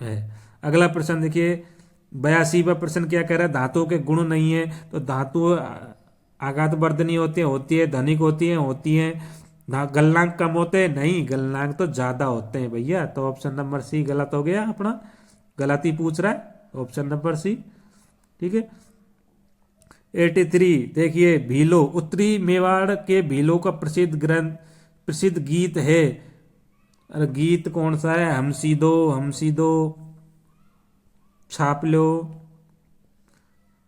है। अगला प्रश्न देखिए, 82वां प्रश्न क्या कह रहा है, धातुओं के गुण नहीं है। तो धातु आघात वर्धनी होती है, धनिक होती है। गलनांक कम होते हैं, नहीं गलनांक तो ज्यादा होते हैं भैया। तो ऑप्शन नंबर सी गलत हो गया अपना, गलत ही पूछ रहा है, ऑप्शन नंबर सी। ठीक है, 83 देखिए, भीलो, उत्तरी मेवाड़ के भीलो का प्रसिद्ध ग्रंथ, प्रसिद्ध गीत है। अरे गीत कौन सा है, हमसी दो, हमसी दो, छाप लो।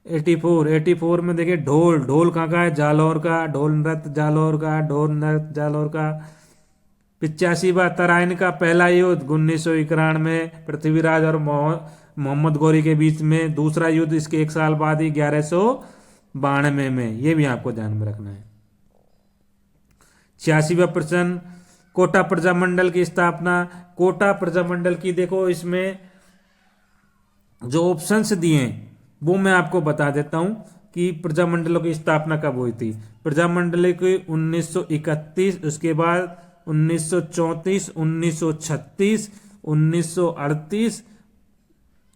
84 में देखिए, ढोल, ढोल कहाँ का है, जालौर का, ढोल नृत्य जालौर का, ढोल नृत्य जालौर का। 85वां, तराइन का पहला युद्ध 1991 में पृथ्वीराज और मोहम्मद गौरी के बीच में, दूसरा युद्ध इसके एक साल बाद ही 1192 में। ये भी आपको ध्यान में रखना है। 86वां प्रश्न, कोटा प्रजामंडल की स्थापना। कोटा प्रजामंडल की देखो इसमें जो ऑप्शंस दिए हैं वो मैं आपको बता देता हूं कि प्रजामंडलों की स्थापना कब हुई थी। प्रजामंडल की 1931, उसके बाद 1934, 1936, 1938,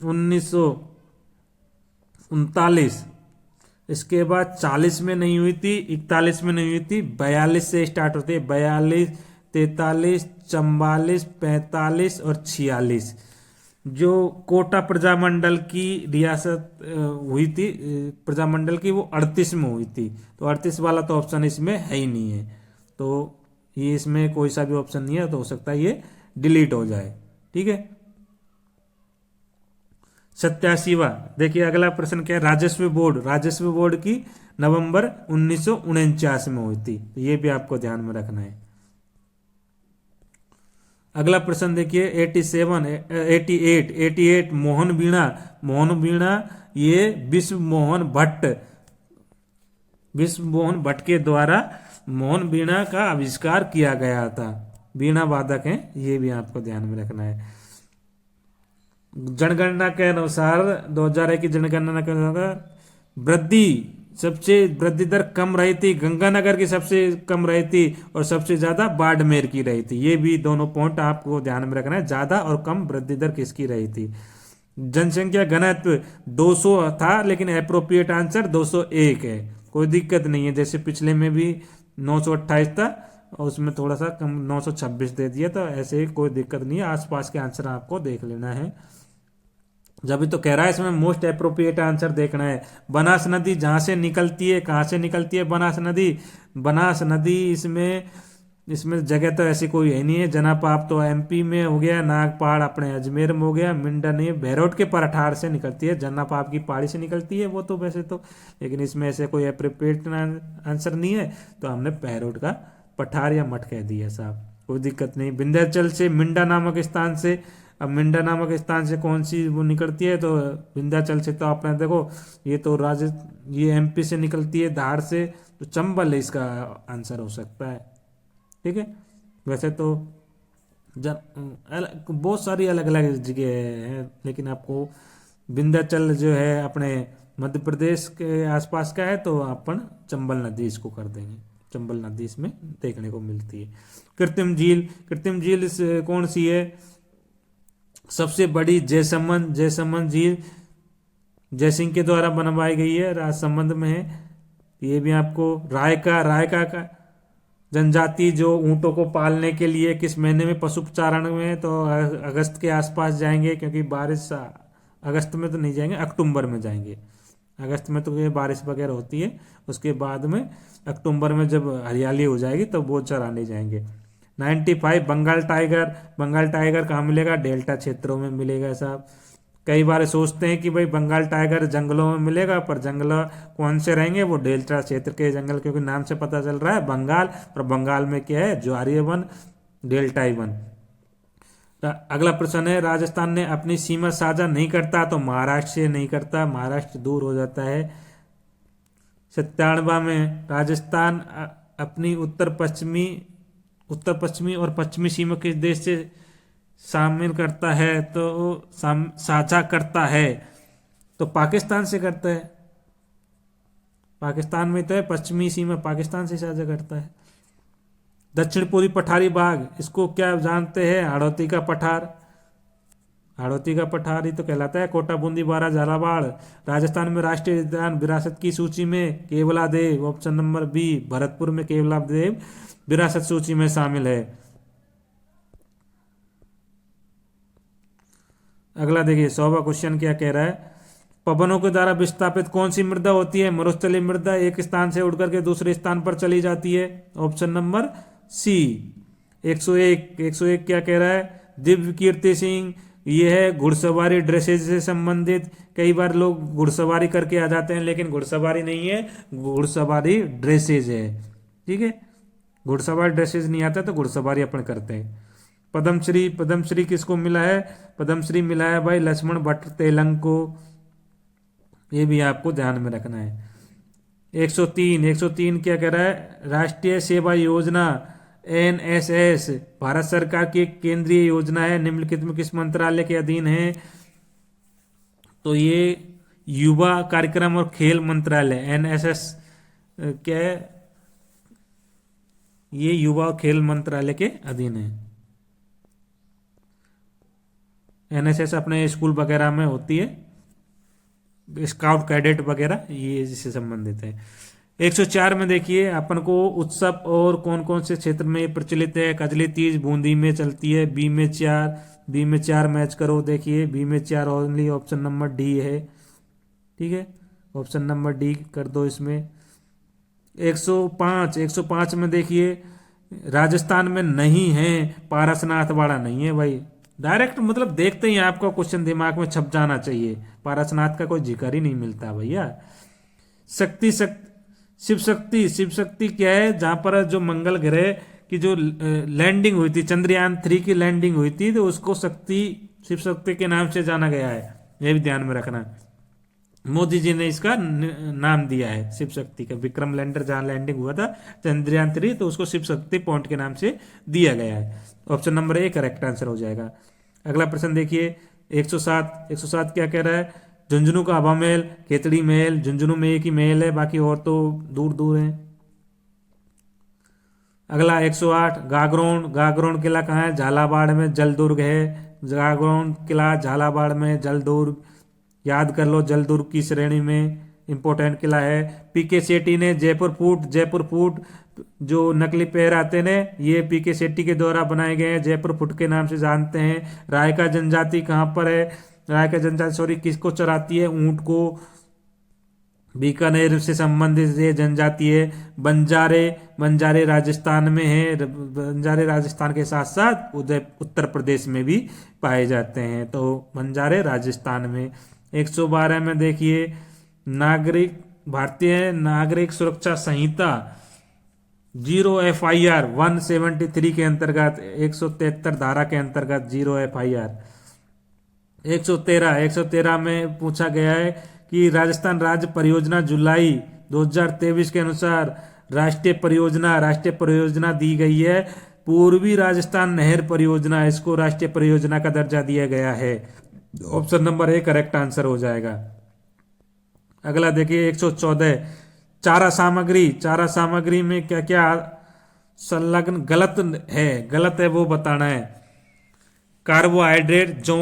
1939, इसके बाद 40 में नहीं हुई थी, 41 में नहीं हुई थी, 42 से स्टार्ट होती है, 42, 43, 44, 45 और 46। जो कोटा प्रजामंडल की रियासत हुई थी प्रजामंडल की, वो 38 में हुई थी। तो 38 वाला तो ऑप्शन इसमें है ही नहीं है, तो ये इसमें कोई सा भी ऑप्शन नहीं है, तो हो सकता है ये डिलीट हो जाए। ठीक है, 87वां देखिए, अगला प्रश्न क्या है, राजस्व बोर्ड, राजस्व बोर्ड की नवंबर 1949 में हुई थी। तो ये भी आपको ध्यान में रखना है। अगला प्रश्न देखिए, 88 मोहन वीणा, मोहन वीणा ये विश्व मोहन भट्ट के द्वारा मोहन वीणा का आविष्कार किया गया था। वीणा वादक हैं, ये भी आपको ध्यान में रखना है। जनगणना के अनुसार 2001 की जनगणना के अनुसार सबसे वृद्धि दर कम रही थी, गंगानगर की सबसे कम रही थी और सबसे ज्यादा बाड़मेर की रही थी। ये भी दोनों पॉइंट आपको ध्यान में रखना है, ज्यादा और कम वृद्धि दर किसकी रही थी। जनसंख्या घनत्व 200 था लेकिन अप्रोप्रिएट आंसर 201 है, कोई दिक्कत नहीं है। जैसे पिछले में भी 928 था और उसमें थोड़ा सा कम 926 दे दिया, तो ऐसे कोई दिक्कत नहीं है, आसपास के आंसर आपको देख लेना है। जब भी तो कह रहा है इसमें मोस्ट अप्रोप्रिएट आंसर देखना है। बनास नदी जहां से निकलती है, कहां से निकलती है बनास नदी, बनास नदी इसमें जगह तो ऐसी कोई है नहीं है। जनापाप तो MP में हो गया, नागपाड़ अपने अजमेर में हो गया, मिंडा नहीं, बहरोड के पराठार से निकलती है, जनापाप की पहाड़ी से निकलती है वो तो वैसे तो, लेकिन इसमें ऐसे कोई अप्रोप्रिएट आंसर नहीं है, तो हमने बहरोड का पठार या मठ कह दिया साहब, कोई दिक्कत नहीं। विंध्याचल से मिंडा नामक स्थान से, अब मिंडा नामक स्थान से कौन सी वो निकलती है, तो विंध्याचल से तो आपने देखो ये तो ये MP से निकलती है धार से, तो चंबल इसका आंसर हो सकता है। ठीक है, वैसे तो बहुत सारी अलग अलग जगह है, लेकिन आपको विंध्याचल जो है अपने मध्य प्रदेश के आसपास का है, तो अपन चंबल नदी इसको कर देंगे। चंबल नदी इसमें देखने को मिलती है। कृत्रिम झील, कृत्रिम झील कौन सी है? सबसे बड़ी जयसमंद, जयसमंद झील जयसिंह के द्वारा बनवाई गई है, राजसमंद में है। ये भी आपको रायका, रायका का जनजाति जो ऊंटों को पालने के लिए किस महीने में पशुचारण में, तो अगस्त के आसपास जाएंगे, क्योंकि बारिश अगस्त में तो नहीं जाएंगे, अक्टूबर में जाएंगे। अगस्त में तो ये बारिश वगैरह होती है, उसके बाद में अक्टूबर में जब हरियाली हो जाएगी तब वो चराने जाएंगे। 95 बंगाल टाइगर, बंगाल टाइगर कहाँ मिलेगा? डेल्टा क्षेत्रों में मिलेगा साहब। कई बार सोचते हैं कि भाई बंगाल टाइगर जंगलों में मिलेगा, पर जंगल कौन से रहेंगे? वो डेल्टा क्षेत्र के जंगल, क्योंकि नाम से पता चल रहा है बंगाल, और बंगाल में क्या है? ज्वारीय वन, डेल्टाई वन। अगला प्रश्न है, राजस्थान ने अपनी सीमा साझा नहीं करता, तो महाराष्ट्र से नहीं करता, महाराष्ट्र दूर हो जाता है। 97 में राजस्थान अपनी उत्तर पश्चिमी और पश्चिमी सीमा किस देश से शामिल करता है? तो साझा करता है, तो पाकिस्तान से करता है। पाकिस्तान में तो है, पश्चिमी सीमा पाकिस्तान से साझा करता है। दक्षिण पूर्वी पठारी भाग, इसको क्या जानते हैं? हाड़ौती का पठार, हाड़ौती का पठार ही तो कहलाता है। कोटा, बूंदी, बारा, झालावाड़। राजस्थान में राष्ट्रीय उद्यान विरासत की सूची में Keoladeo, option number B, Bharatpur में केवलादेव विरासत सूची में शामिल है। अगला देखिए 100वां क्वेश्चन क्या कह रहा है? पवनों के द्वारा विस्थापित कौन सी मृदा होती है? मरुस्थलीय मृदा, एक स्थान से उड़कर के दूसरे स्थान पर चली जाती है, ऑप्शन नंबर सी। 101 क्या कह रहा है? दिव्य कीर्ति सिंह, ये है घुड़सवारी ड्रेसेज से संबंधित। कई बार लोग घुड़सवारी करके आ जाते हैं, लेकिन घुड़सवारी नहीं है, घुड़सवारी ड्रेसेज है। ठीक है, घुड़सवारी ड्रेसेज नहीं आता तो घुड़सवारी अपन करते हैं। पद्मश्री, पद्मश्री किसको मिला है? पद्मश्री मिला है भाई लक्ष्मण भट्ट तेलंग को, ये भी आपको ध्यान में रखना है। 103 क्या कह रहा है? राष्ट्रीय सेवा योजना NSS भारत सरकार की एक केंद्रीय योजना है, निम्नलिखित में किस मंत्रालय के अधीन है? तो ये युवा कार्यक्रम और खेल मंत्रालय NSS क्या है? ये युवा और खेल मंत्रालय के अधीन है। NSS अपने स्कूल वगैरह में होती है, स्काउट कैडेट वगैरह, ये इससे संबंधित है। 104 में देखिए अपन को उत्सव और कौन कौन से क्षेत्र में प्रचलित है? कजली तीज बूंदी में चलती है, बी में 4 मैच करो, देखिए बी में 4 ओनली, ऑप्शन नंबर डी है। ठीक है, ऑप्शन नंबर डी कर दो इसमें। 105 में देखिए राजस्थान में नहीं है, पारसनाथ वाड़ा नहीं है भाई। डायरेक्ट मतलब देखते ही आपका क्वेश्चन दिमाग में छप जाना चाहिए, पारसनाथ का कोई जिक्र ही नहीं मिलता भैया। शिव शक्ति क्या है? जहां पर जो मंगल ग्रह की जो लैंडिंग हुई थी, चंद्रयान 3 की लैंडिंग हुई थी, तो उसको शिव शक्ति के नाम से जाना गया है, यह भी ध्यान में रखना। मोदी जी ने इसका नाम दिया है शिव शक्ति का। विक्रम लैंडर जहां लैंडिंग हुआ था चंद्रयान 3, तो उसको शिव शक्ति पॉइंट के नाम से दिया गया है। Option number A correct answer हो जाएगा। अगला प्रश्न देखिए 107 क्या कह रहा है? झुंझुनू का हवा महल, खेतड़ी महल, झुंझुनू में एक ही महल है, बाकी और तो दूर दूर है। अगला 108 गागरोन किला कहाँ है? झालावाड़ में जलदुर्ग है। गागरोन किला झालावाड़ में, जलदुर्ग याद कर लो, जलदुर्ग की श्रेणी में इंपॉर्टेंट किला है। पीके सेठी ने जयपुर फूट जो नकली पैर आते ने, ये पीके सेठी के द्वारा बनाए गए हैं, जयपुर फुट के नाम से जानते हैं। रायका जनजाति कहाँ पर है? रायका जनजाति किसको चराती है? ऊंट को। बीकानेर से संबंधित ये जनजाति है। बंजारे राजस्थान में है। बंजारे राजस्थान के साथ साथ उत्तर प्रदेश में भी पाए जाते हैं, तो बंजारे राजस्थान में। 112 में देखिए भारतीय नागरिक सुरक्षा संहिता 0 FIR 173 के अंतर्गत 173 धारा के अंतर्गत 0 FIR। 113 में पूछा गया है कि राजस्थान राज्य परियोजना जुलाई 2023 के अनुसार राष्ट्रीय परियोजना दी गई है। पूर्वी राजस्थान नहर परियोजना, इसको राष्ट्रीय परियोजना का दर्जा दिया गया है। Option number A correct answer हो जाएगा। अगला देखिए 114, चारा सामग्री, चारा सामग्री में क्या क्या संलग्न गलत है वो बताना है। कार्बोहाइड्रेट जौ,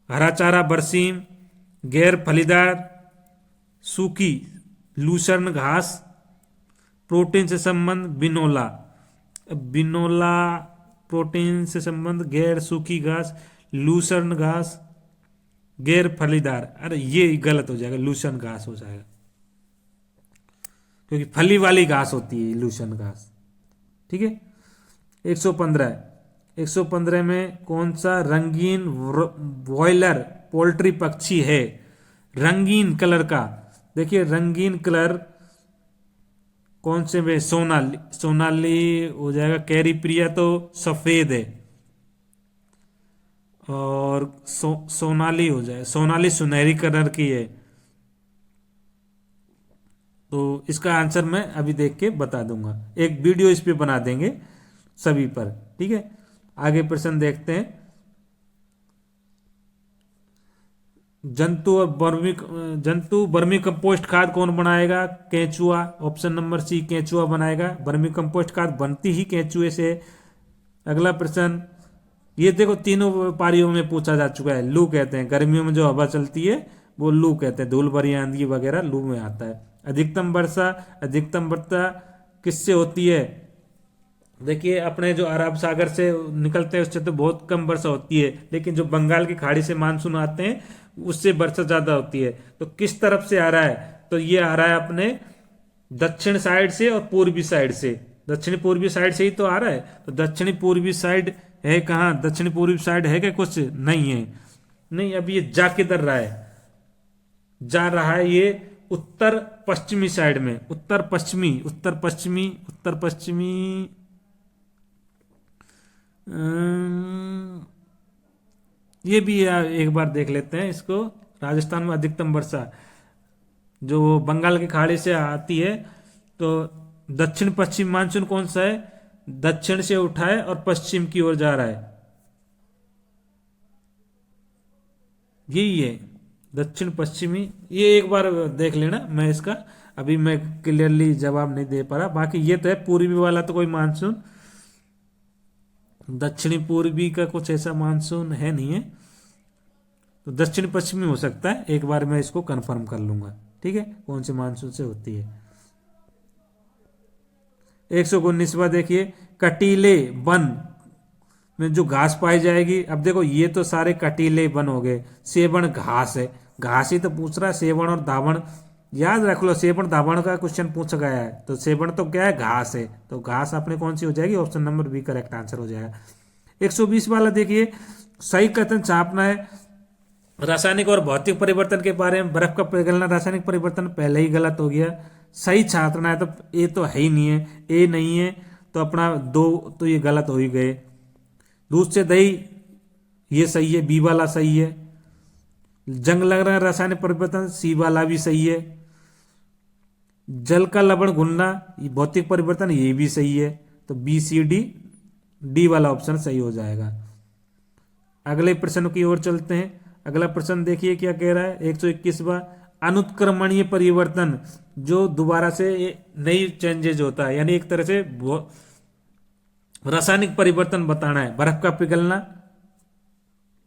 हरा चारा बरसीम, गैर फलीदार सूखी लूसर्न घास, प्रोटीन से संबंध बिनोला, बिनोला प्रोटीन से संबंध, गैर सूखी घास, लूसर्न घास, गैर फलीदार, अरे ये गलत हो जाएगा, लूसर्न घास हो जाएगा क्योंकि फली वाली घास होती है लूसर्न घास। ठीक है। 115 में कौन सा रंगीन ब्रॉयलर पोल्ट्री पक्षी है? रंगीन कलर का, देखिए रंगीन कलर कौन से में, सोनाली, सोनाली हो जाएगा, कैरी प्रिया तो सफेद है, और सोनाली हो जाए, सोनाली सुनहरी कलर की है। तो इसका आंसर मैं अभी देख के बता दूंगा, एक वीडियो इस पे बना देंगे सभी पर। ठीक है, आगे प्रश्न देखते हैं। जंतु वर्मी कंपोस्ट खाद कौन बनाएगा? केंचुआ। ऑप्शन नंबर सी केंचुआ बनाएगा। वर्मी कंपोस्ट खाद बनती ही केंचुए से। अगला प्रश्न, ये देखो तीनों पारियों में पूछा जा चुका है। लू कहते हैं, गर्मियों में जो हवा चलती है वो लू कहते हैं, धूल भरी आंधी वगैरह लू में आता है। अधिकतम वर्षा किससे होती है? देखिए अपने जो अरब सागर से निकलते हैं उससे तो बहुत कम वर्षा होती है, लेकिन जो बंगाल की खाड़ी से मानसून आते हैं उससे वर्षा ज्यादा होती है। तो किस तरफ से आ रहा है? तो ये आ रहा है अपने दक्षिण साइड से और पूर्वी साइड से। दक्षिणी पूर्वी साइड से ही तो आ रहा है, तो दक्षिणी पूर्वी साइड है कहाँ? दक्षिणी पूर्वी साइड है क्या? कुछ नहीं है, नहीं। अब ये जा किधर रहा है? जा रहा है ये उत्तर पश्चिमी साइड में, उत्तर पश्चिमी ये भी एक बार देख लेते हैं इसको। राजस्थान में अधिकतम वर्षा जो बंगाल की खाड़ी से आती है, तो दक्षिण पश्चिम मानसून कौन सा है? दक्षिण से उठा है और पश्चिम की ओर जा रहा है, यही है दक्षिण पश्चिमी। ये एक बार देख लेना, मैं इसका अभी मैं क्लियरली जवाब नहीं दे पा रहा। बाकी ये तो है पूर्वी वाला तो कोई मानसून, दक्षिणी पूर्वी का कुछ ऐसा मानसून है नहीं है, तो दक्षिण पश्चिमी हो सकता है। एक बार मैं इसको कंफर्म कर लूंगा। ठीक है, कौन से मानसून से होती है। 119वां देखिए, कटीले वन में जो घास पाई जाएगी। अब देखो ये तो सारे कटीले वन हो गए, सेवण घास है, घास ही तो पूछ रहा है। सेवण और धावण याद रख लो, सेवण धावण का क्वेश्चन पूछा गया है, तो सेवण तो क्या है? घास है, तो घास अपने कौन सी हो जाएगी? Option number B correct answer हो जाएगा। 120 वाला देखिए, सही कथन छापना है। रासायनिक और भौतिक परिवर्तन के बारे में, बर्फ का पिघलना रासायनिक परिवर्तन पहले ही गलत हो गया। सही छापना है, तो ए तो है ही नहीं है, ए नहीं है तो अपना दो तो ये गलत हो ही गए। दूध से दही ये सही है, बी वाला सही है। जंग लग रहा है रासायनिक परिवर्तन, सी वाला भी सही है। जल का लवण घुलना भौतिक परिवर्तन, ये भी सही है, तो बी सी डी डी वाला ऑप्शन सही हो जाएगा। अगले प्रश्न की ओर चलते हैं। अगला प्रश्न देखिए क्या कह रहा है। 121वां, अनुत्क्रमणीय परिवर्तन जो दोबारा से नई चेंजेज होता है, यानी एक तरह से रासायनिक परिवर्तन बताना है। बर्फ का पिघलना,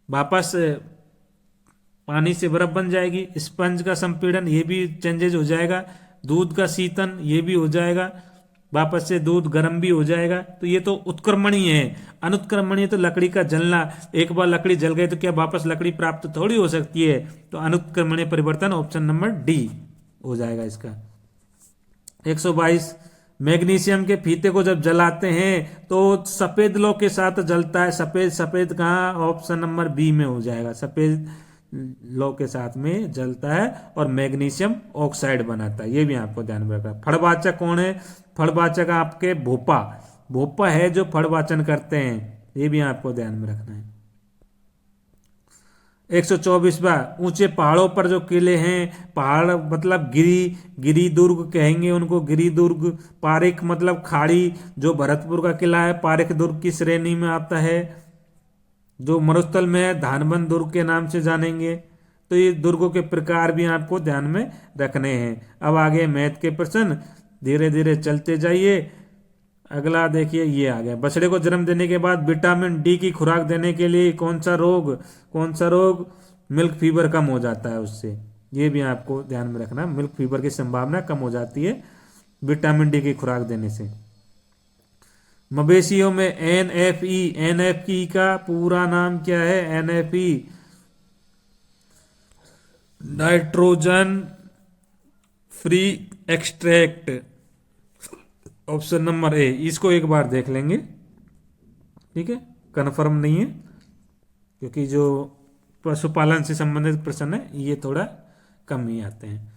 वापस पानी से बर्फ बन जाएगी। स्पंज का संपीड़न, ये भी चेंजेज हो जाएगा। दूध का शीतन, ये भी हो जाएगा, वापस से दूध गर्म भी हो जाएगा। तो ये तो उत्क्रमणीय है। अनुत्क्रमणीय तो लकड़ी का जलना, एक बार लकड़ी जल गई तो क्या वापस लकड़ी प्राप्त थोड़ी हो सकती है। तो अनुत्क्रमणीय परिवर्तन ऑप्शन नंबर डी हो जाएगा इसका। 122, मैग्नीशियम के फीते को जब जलाते हैं तो सफेद लौ के साथ जलता है। सफेद कहाँ? ऑप्शन नंबर बी में हो जाएगा, सफेद लौ के साथ में जलता है और मैग्नीशियम ऑक्साइड बनाता है। ये भी आपको ध्यान में रखना। फड़वाचक कौन है? फड़वाचक आपके भोपा है जो फड़वाचन करते हैं, ये भी आपको ध्यान में रखना है। 124वां, ऊंचे पहाड़ों पर जो किले हैं, पहाड़ मतलब गिरी दुर्ग कहेंगे उनको, गिरी दुर्ग। पारिक मतलब खाड़ी, जो भरतपुर का किला है पारिक दुर्ग की श्रेणी में आता है। जो मरुस्थल में है धानबंद दुर्ग के नाम से जानेंगे। तो ये दुर्गों के प्रकार भी आपको ध्यान में रखने हैं। अब आगे मैथ के प्रश्न, धीरे धीरे चलते जाइए। अगला देखिए ये आ गया, बछड़े को जन्म देने के बाद विटामिन डी की खुराक देने के लिए कौन सा रोग मिल्क फीवर कम हो जाता है उससे। ये भी आपको ध्यान में रखना, मिल्क फीवर की संभावना कम हो जाती है विटामिन डी की खुराक देने से। मवेशियों में एनएफई का पूरा नाम क्या है? NFE nitrogen free extract, option number A. इसको एक बार देख लेंगे, ठीक है, कन्फर्म नहीं है क्योंकि जो पशुपालन से संबंधित प्रश्न है ये थोड़ा कम ही आते हैं।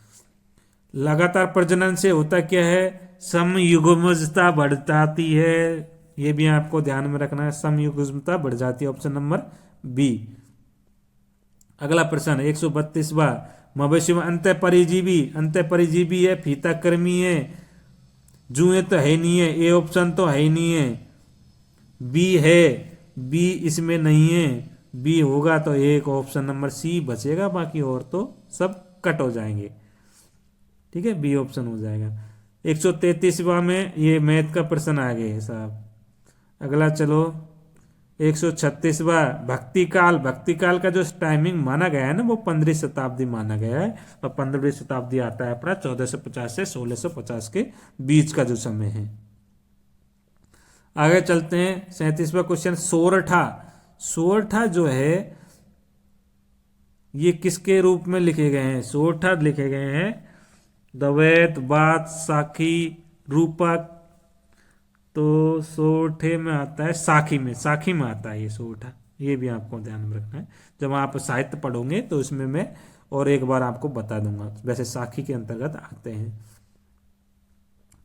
लगातार प्रजनन से होता क्या है? समयुग्मजता बढ़ जाती है। ये भी आपको ध्यान में रखना है, समयुग्मजता बढ़ जाती है, ऑप्शन नंबर बी। अगला प्रश्न 132वां, मवेशी में अंतःपरिजीवी है, फीताकृमि है, जुएं तो है नहीं है, ए ऑप्शन तो है ही नहीं है, बी है, बी इसमें नहीं है, बी होगा तो एक ऑप्शन नंबर सी बचेगा, बाकी और तो सब कट हो जाएंगे, ठीक है, बी ऑप्शन हो जाएगा। 133वां में ये मैथ का प्रश्न आ गया है साहब। अगला चलो 136वां, भक्ति काल का जो टाइमिंग माना गया है ना वो 15वीं शताब्दी माना गया है, और 15वीं शताब्दी आता है अपना 1450 से 1650 के बीच का जो समय है। आगे चलते हैं 37वां क्वेश्चन, सोरठा जो है ये किसके रूप में लिखे गए हैं? सोरठा लिखे गए हैं द्वैत, बात, साखी, रूपक। तो सोरठे में आता है साखी में आता है ये सोरठा। ये भी आपको ध्यान में रखना है, जब आप साहित्य पढ़ोगे तो इसमें मैं और एक बार आपको बता दूंगा। वैसे साखी के अंतर्गत आते हैं।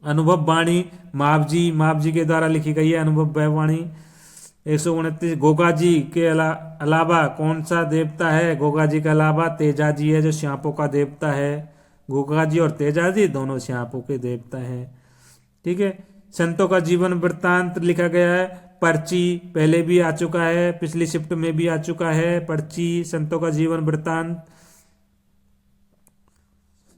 अनुभव वाणी मापजी के द्वारा लिखी गई है अनुभव वाणी। 129, गोगा जी के अलावा कौन सा देवता है? गोगा जी के अलावा तेजा जी है जो श्यापों का देवता है। गोगा जी और तेजा जी दोनों श्यापों के देवता हैं, ठीक है। संतों का जीवन वृत्तांत लिखा गया है, पर्ची पहले भी आ चुका है, पिछली शिफ्ट में भी आ चुका है पर्ची, संतों का जीवन वृत्तांत।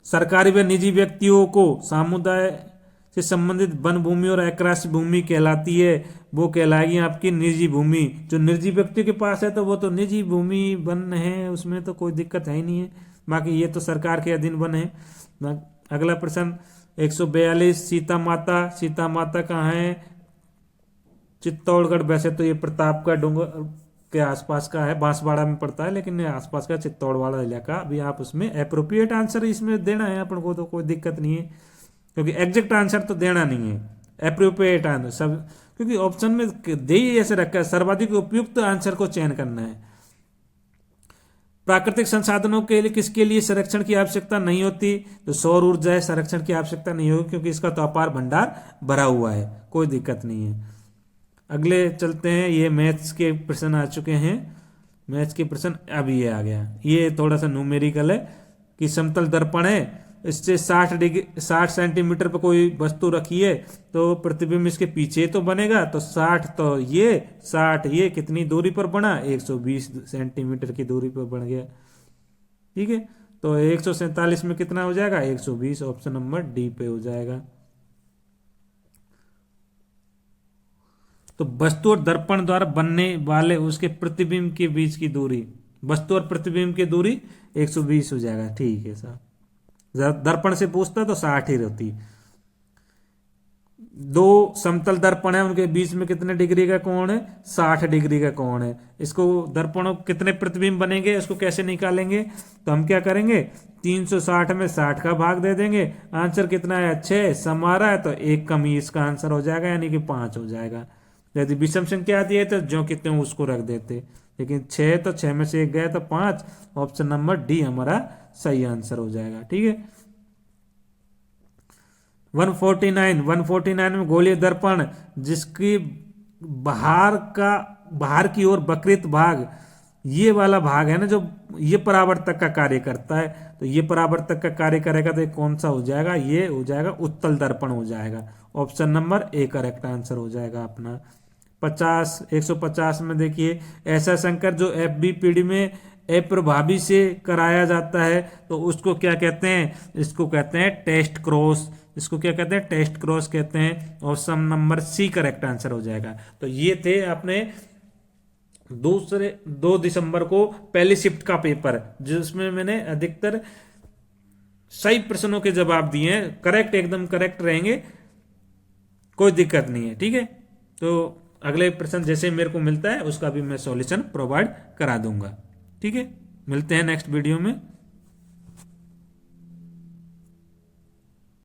सरकारी व निजी व्यक्तियों को समुदाय से संबंधित वन भूमि और अक्रासी भूमि कहलाती है, वो कहलाएगी आपकी निजी भूमि। जो निजी व्यक्तियों के पास है तो वो तो निजी भूमि वन है, उसमें तो कोई दिक्कत है ही नहीं है, बाकी ये तो सरकार के अधीन वन है। अगला प्रश्न 142, सीता माता कहाँ है? चित्तौड़गढ़। वैसे तो ये प्रतापगढ़ डूंगर के आसपास का है, बांसवाड़ा में पड़ता है, लेकिन ये आसपास का चित्तौड़वाड़ा इलाका। अभी आप उसमें अप्रोप्रिएट आंसर इसमें देना है अपन को, तो कोई दिक्कत नहीं है, क्योंकि एग्जैक्ट आंसर तो देना नहीं है, अप्रोप्रिएट आंसर सब, क्योंकि ऑप्शन में दे ही ऐसे रखा है, सर्वाधिक उपयुक्त आंसर को चयन करना है। प्राकृतिक संसाधनों के लिए किसके लिए संरक्षण की आवश्यकता नहीं होती? तो सौर ऊर्जा है, संरक्षण की आवश्यकता नहीं होगी क्योंकि इसका तो अपार भंडार भरा हुआ है, कोई दिक्कत नहीं है। अगले चलते हैं, ये मैथ्स के प्रश्न आ चुके हैं। मैथ्स के प्रश्न अभी ये आ गया, ये थोड़ा सा न्यूमेरिकल है कि समतल दर्पण है, इससे 60 सेंटीमीटर पर कोई वस्तु रखी है तो प्रतिबिंब इसके पीछे तो बनेगा, तो 60 तो ये 60 ये कितनी दूरी पर बना? 120 सेंटीमीटर की दूरी पर बन गया, ठीक है। तो 147 में कितना हो जाएगा? 120, ऑप्शन नंबर डी पे हो जाएगा। तो वस्तु और दर्पण द्वारा बनने वाले उसके प्रतिबिंब के बीच की दूरी, वस्तु और प्रतिबिंब की दूरी 120 हो जाएगा, ठीक है साहब। दर्पण से पूछता तो 60 ही रहती। दो समतल दर्पण है, उनके बीच में कितने डिग्री का कोण है? 60 डिग्री का कोण है। इसको दर्पणों कितने प्रतिबिंब बनेंगे, इसको कैसे निकालेंगे? तो हम क्या करेंगे, 360 में 60 का भाग दे देंगे। आंसर कितना है? 6 सम आ रहा है तो एक कम ही इसका आंसर हो जाएगा, यानी कि 5 हो जाएगा। यदि विषम संख्या आती है तो जो कितने उसको रख देते, लेकिन 6 तो 6 में से एक गया तो 5, ऑप्शन नंबर डी हमारा सही आंसर हो जाएगा, ठीक है। 149 में गोलीय दर्पण जिसकी बाहर की ओर वक्रित भाग ये वाला भाग है ना जो ये परावर्तक का कार्य करता है, तो ये परावर्तक का कार्य करेगा तो ये कौन सा हो जाएगा, ये हो जाएगा उत्तल दर्पण हो जाएगा। Option number A correct answer हो जाएगा अपना। 150 में देखिए, ऐसा संकर जो FBPD में अप्रभावी से कराया जाता है तो उसको क्या कहते हैं, इसको कहते हैं टेस्ट क्रॉस। इसको क्या कहते हैं, टेस्ट क्रॉस कहते हैं। Option number C correct answer हो जाएगा। तो ये थे अपने 2 दिसंबर को पहली शिफ्ट का पेपर, जिसमें मैंने अधिकतर सही प्रश्नों के जवाब दिए हैं, करेक्ट एकदम करेक्ट रहेंगे, कोई दिक्कत नहीं है। ठीक है, तो अगले प्रश्न जैसे मेरे को मिलता है उसका भी मैं सॉल्यूशन प्रोवाइड करा दूंगा। ठीक है, मिलते हैं नेक्स्ट वीडियो में।